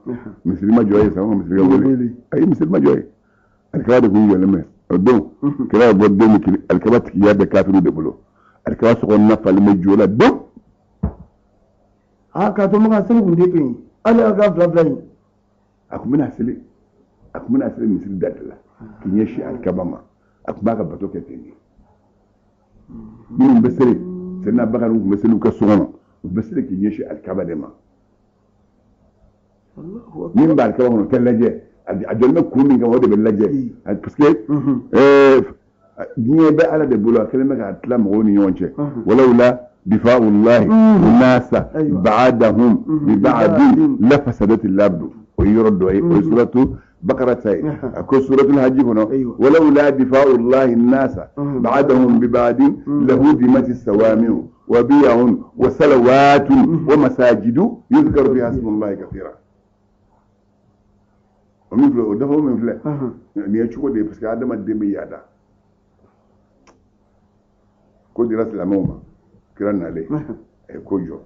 misiri ma jɔ ye sa misiri ka wele ayi misiri ma jɔ ye alikaba de kun yɛlɛmɛ o don kira ye bɔ den min kiri alikaba tigiya bɛ kafiru de bolo alikaba sɔgɔnɔna falen bɛ jo la don k'a to maga seli kun tɛ yen hali a ka fila in a kun bɛna seli misiri da de la k'i ɲɛsin alikaba ma a kun b'a ka bato kɛ ten de minnu bɛ seli sɛnɛ bakari kun bɛ seli u ka so kɔnɔ u bɛ seli k'i ɲɛsin alikaba de ma min b'a alikaba kɔnɔ o tɛ lajɛ a jɔlen bɛ kun min kan o de bɛ lajɛ parce que diɲɛ bɛ ala de bolo a kɛlen bɛ k'a tila mɔgɔw ni ɲɔgɔn cɛ walawula difa'ullahi nasa ba'adahum bi ba'adin la fasadati al-ardu o yɔrɔ dɔ ye o ye suratu bakara ta ye a ko suratul hajji kɔnɔ walawula difa'ullahi nasa ba'adahum bi ba'adin lahudimati sawami'u wa biya'un wa salawatun wa masajidu yuzkaru fiha ismullahi kathira o min filɛ o dafa min filɛ nin ye cogo de ye parce que adamaden bɛ yaada ko dira silamɛw ma kira nalen a ye ko jɔ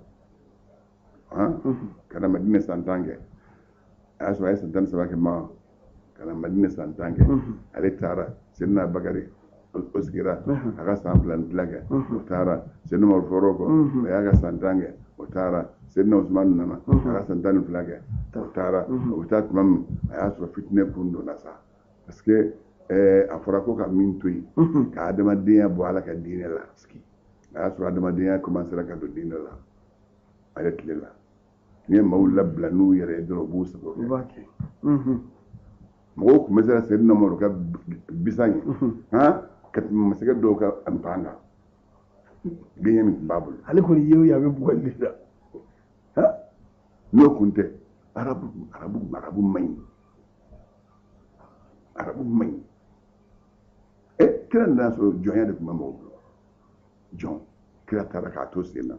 ka na Madina san 10 kɛ a y'a sɔrɔ a ye san 13 kɛ Maka ka na Madina san 10 kɛ ale taara Seydina Bakari o sigira a ka san 2 kɛ o taara Seydina Umaru fɔr'o kɔ a y'a ka san 10 kɛ o taara Seydina Usmanu nana a ka san 12 kɛ o taara o bɛ taa tuma min a y'a sɔrɔ fitinɛ kun donna sa parce que a fɔra ko ka min to yen ka adamadenya bɔ ala ka diinɛ la a y'a sɔrɔ adamadenya commencera ka don diinɛ la a yɛrɛ tile la ni ye maaw labila n'u yɛrɛ ye dɔrɔn u b'u sago kɛ mɔgɔw tun bɛ se ka Seydina Umaru ka bisa ye ka tɛmɛ masakɛ dɔw ka anpan kan gɛɲɛ min tun b'a bolo ale kɔni ye o ye a bɛ bugɔli la n'o kun tɛ arabu man ɲi kira nana sɔrɔ jɔnya de tun bɛ mɔgɔw bolo jɔn kira taara k'a to sen na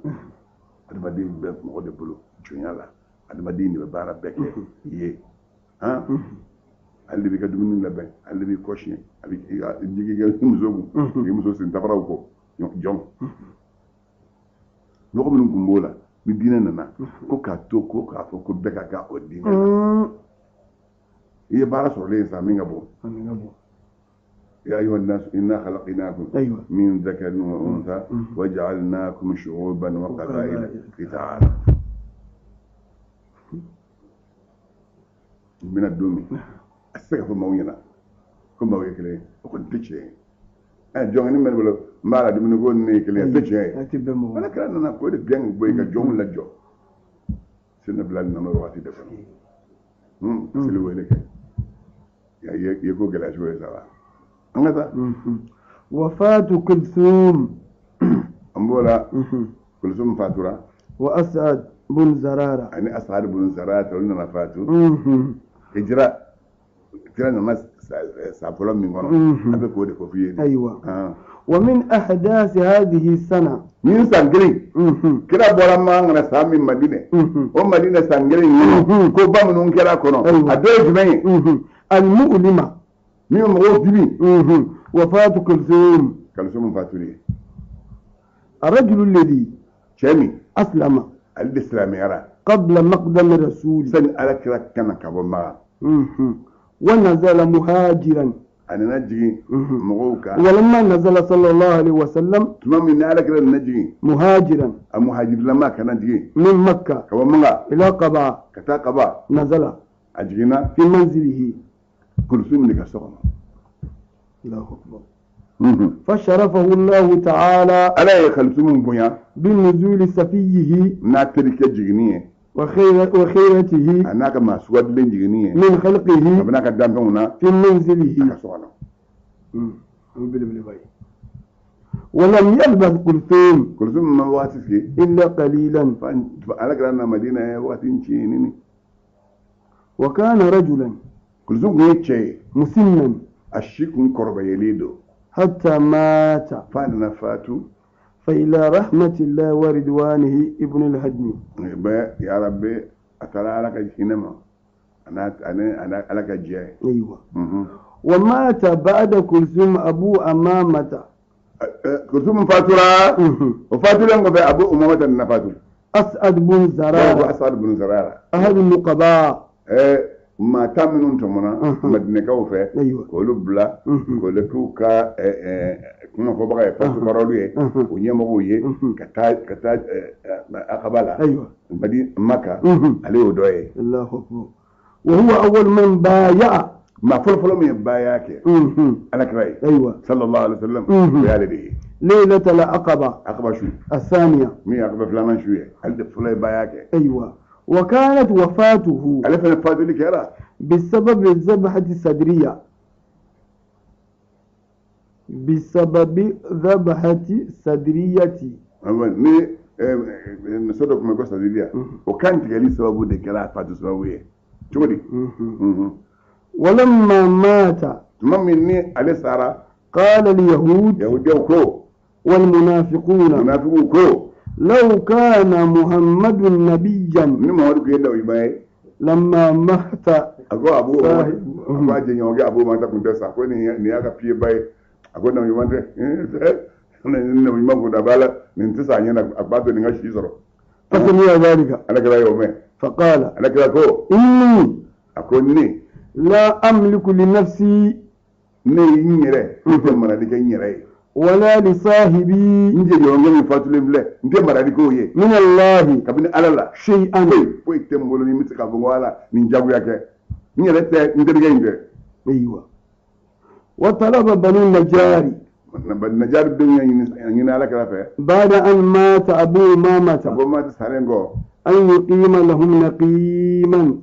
adamaden bɛ mɔgɔ de bolo jɔnya la adamaden de bɛ baara bɛɛ kɛ i ye ale de b'i ka dumuni labɛn ale de b'i kɔsiyɛn a bɛ jigi kɛ muso kun k'i muso sen tabaraw kɔ jɔn mɔgɔ minnu tun b'o la ni diinɛ nana ko k'a to ko k'a fɔ ko bɛɛ ka kɛ o diinɛ la i ye baara sɔrɔlen ye sa min ka bɔ يا أيها الناس إنا خلقناكم من ذكر وأنثى وجعلناكم شعوبا وقبائل لتعارفوا من الدومي السقف موينا كم موي كلي وكنت تشي جوني من بلو ما لا دمن نقول ني كلي تشي أنا كنا نقول بيان بوي كجون لا جو سن بلاد نمر واتي دفن سلوه لك يا يكو جلاش ولا سوا وفاة كلثوم أمبولا كلثوم فاتورة وأسعد بن زرارة يعني أسعد بن زرارة تقولنا نفاتو إجراء كنا ناس سافولا من هنا أبي كودي كوفيه أيوة ومن أحداث هذه السنة من سانجرين كنا بولا ما عنا سامي مدينة مدينة سانجرين كوبا من كلا كنا أدوج مين المؤلمة مين مغوث دبي وفاة كلثوم فاتوري الرجل الذي شامي أسلم الإسلام يرى قبل مقدم الرسول سن على كلا كان كبما ونزل مهاجرا أنا نجي مغوكا ولما نزل صلى الله عليه وسلم تمام من على كلا نجي مهاجرا المهاجر لما كان نجي من مكة كبما إلى قباء كتا قباء نزل أجينا في منزله كلثوم لك سقنا الله أكبر فشرفه الله تعالى ألا يخلصون بنيا بالنزول سفيه ناترك جغنيه وخيرته أنا كما سواد لين جغنيه من خلقه أبنا كدامنا في منزله ولم يلبث كلثوم ما واتفي إلا قليلا فأنا كنا مدينة واتين شيني وكان رجلا كلثوم يتشي مسنا الشيك قرب يليدو حتى مات فأنا فاتو فإلى رحمة الله ورضوانه ابن الهدم يا ربي أترى لك جنما أنا لك جاي أيوة ومات بعد كلثوم أبو أمامة كرسوم فاتورة وفاتورة نقول أبو أمامة النفاتور أسعد بن زرارة أسعد بن زرارة أحد النقباء ما تامنون تمنا مدينة كوفة أيوة كولو بلا كولو كوكا كنا فوقا يفاتو كارولي ونيمويه كتا أقبلا أيوة مدينة مكة عليه ودوي الله أكبر وهو أول من بايع ما فلفلو من بايعك أنا كراي أيوة صلى الله عليه وسلم بيالدي ليلة العقبة عقبة شو الثانية مي عقبة فلان شوية هل فلان بايعك أيوة وكانت وفاته ألف نفاتو لك يرى بسبب الذبحة الصدرية بسبب ذبحة صدرية ni صدق ما قصة دي وكان تقالي سببه دي كلا فاتو سببه تقولي ولما مات ثم مني عليه سارة قال اليهود يهودي وكو والمنافقون منافقو لو كان محمد نبيا ni Muhammadu كيدا ويباي لما مات أقول أبو أبو جنيوجي أبو ما تكون تسا كون نيا كبي باي أقول نبي ما تي نبي ما كون دبالة ننتسا نيا أقبض نيا شيء فسمع ذلك أنا كلا يومين فقال أنا كلا كو إني أكون ني لا أملك لنفسي نيره نتم مرادي كنيره ولا لصاحبي نجي يومين يفاتلي بله نتم مرادي كويه من الله كابين على لا شيئا كوي تمبولو نمسك أبوه نينجاو ياك نيره نترجع نده أيوة وطلب بنو النجار النجار الدنيا ينال كلافه بعد أن مات أبو أمامة أبو ما تسهلينكو أن يقيم لهم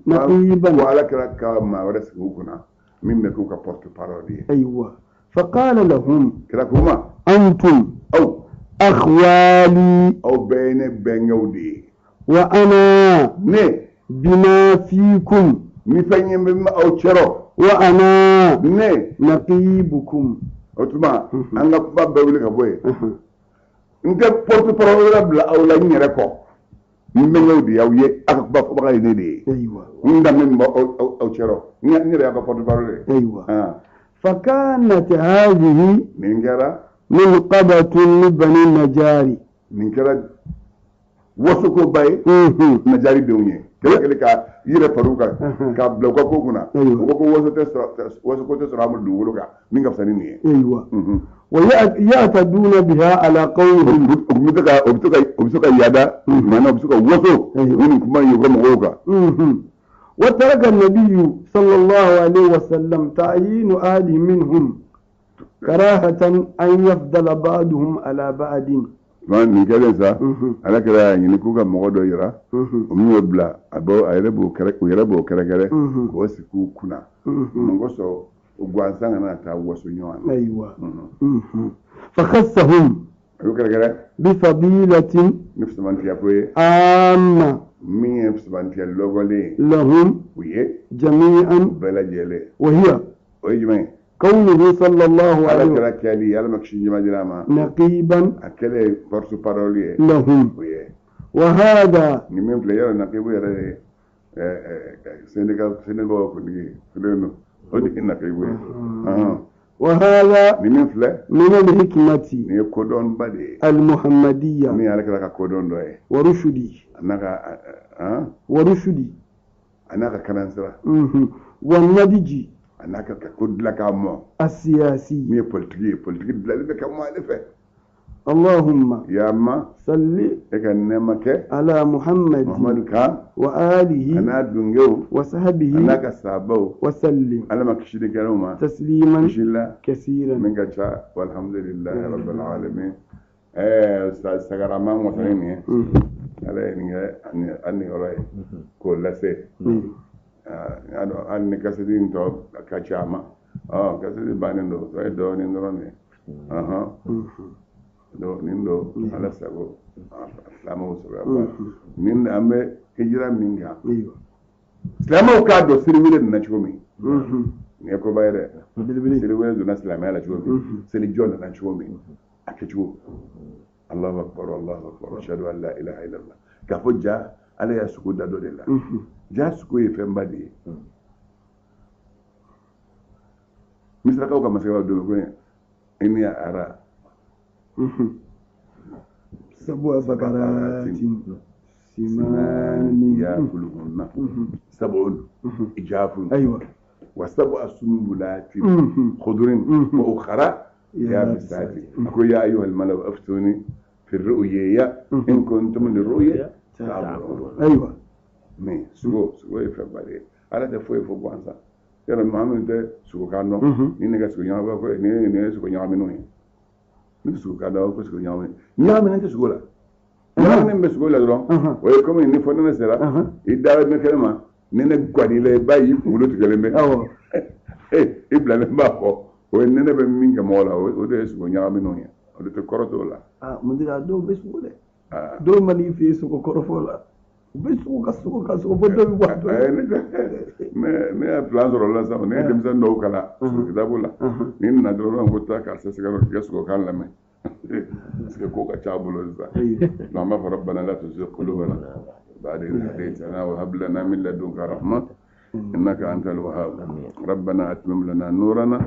نقيبا وعلى كلا ما ورث هوكنا مين بيكون كبورت بارودي أيوة فقال لهم كلا كوما أنتم أو أخوالي أو بين يودي وأنا ne بما فيكم مفني مما أو شرو وأنا ne نقيبكم otuma anga ba bewle ka boye nte porte parole bla aw la nyere ko mbe ngawdi yaw ye ak ba ko ba ne de أيوة ndam men ba aw chero nyere ya porte parole أيوة ah فكانت هذه ningara منقبة لبني النجار ningara wasuko bay na jari dewnye kele ka yire faruka ka bla ko kuna ko wasu ko te sura mu duwulu ka ninga fsani ni أيوة ويعتدون بها على قوم obsuka yada mana obsuka waso wani kuma yugo mogoka وترك النبي صلى الله عليه وسلم تعيين آل منهم كراهة أن يفضل بعضهم على بعض man ni kelen sa ala kala ni ku ka mogodo yira mu bla abo ayrebo kare ko yirebo kare ko siku kuna mongo so ugwansanga na ta waso nyoana أيوة فخصهم بفضيلة نفس من تيابوي عامة مين نفس من تيالوغولي لهم ويه جميعا بلا جيلي وهي ويجمعين كونه صلى الله عليه وسلم على كالي على مكشين جمع دراما نقيبا أكله فرسو بارولي لهم ويه وهذا نميم بلاير نقيبو يرى سنغال كني فلانو ودي نقيبو وهذا نميم فلا من الحكمة ني كودون بدي المحمدية ني على كلا كودون دوي ورشدي أناك ورشدي أناك كنانسرا والنضج أناك كود لك أمو السياسي مي بوليتيكي بلا لك أمو ألفه اللهم يا أما صل إكن نمك على محمد كان وآله أنا دونجو وصحبه أناك سابو وسلم على ما كشيد كلامه تسليما الله كثيرا من قشة والحمد لله رب العالمين أستاذ سكرمان وسلمي على أني أراي كل شيء أني كسرين تو كشامة كسرين بانين دو نيندروني do nindo ala sago islamo sura min ambe hijra minga islamo ka do sirwile na chomi ne ko bayre sirwile do na islamo ala chomi sili jona na chomi akachu Allahu akbar ashhadu an la ilaha illa allah ka hujja ala ya suku da do de la ja suku e fembadi misra ka ko masaka do ko eni ara سبع بقرات سمان ياكلهن سبع إجاف أيوة وسبع سنبلات خضر وأخرى يابسات أقول يا أيها الملأ أفتوني في الرؤيا إن كنتم للرؤيا تعبرون. أيوة مي سو يفعل على تفوي فوق أنسا يلا ما عمل ده سو كانوا نيجا سو يوم بقى نيجا سو يوم منو نيجا سو كانوا بس سو يوم أنت سو لا نعم بس سو لا درون ويكم إني فلنا سلا إدارة نكلمة نيجا قاني لا باي ولو تكلمه إبلا نبأه وإننا بمين كمولا وده سو يوم منو وده تكرر ولا مدير دو بس ولا دو ماني في سو كرفولا بس وكسو بدو بوادو ما بلان ولا سا ne dem san do kala kitabula nin na do ran gutta ka sa sigaro kesko kan lama sai ko ka tabulo za lama fa rabbana la tuzigh qulubana ba'da idh hadaytana wa hab lana min ladunka rahma innaka antal wahhab rabbana atmim lana nurana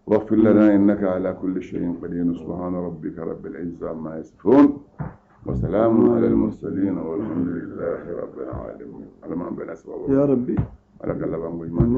واغفر لنا إنك على كل شيء قدير سبحان ربك رب العزة عما يصفون وسلام على المرسلين والحمد لله رب العالمين. على ما بين أسباب يا ربي على قلبهم وجمال.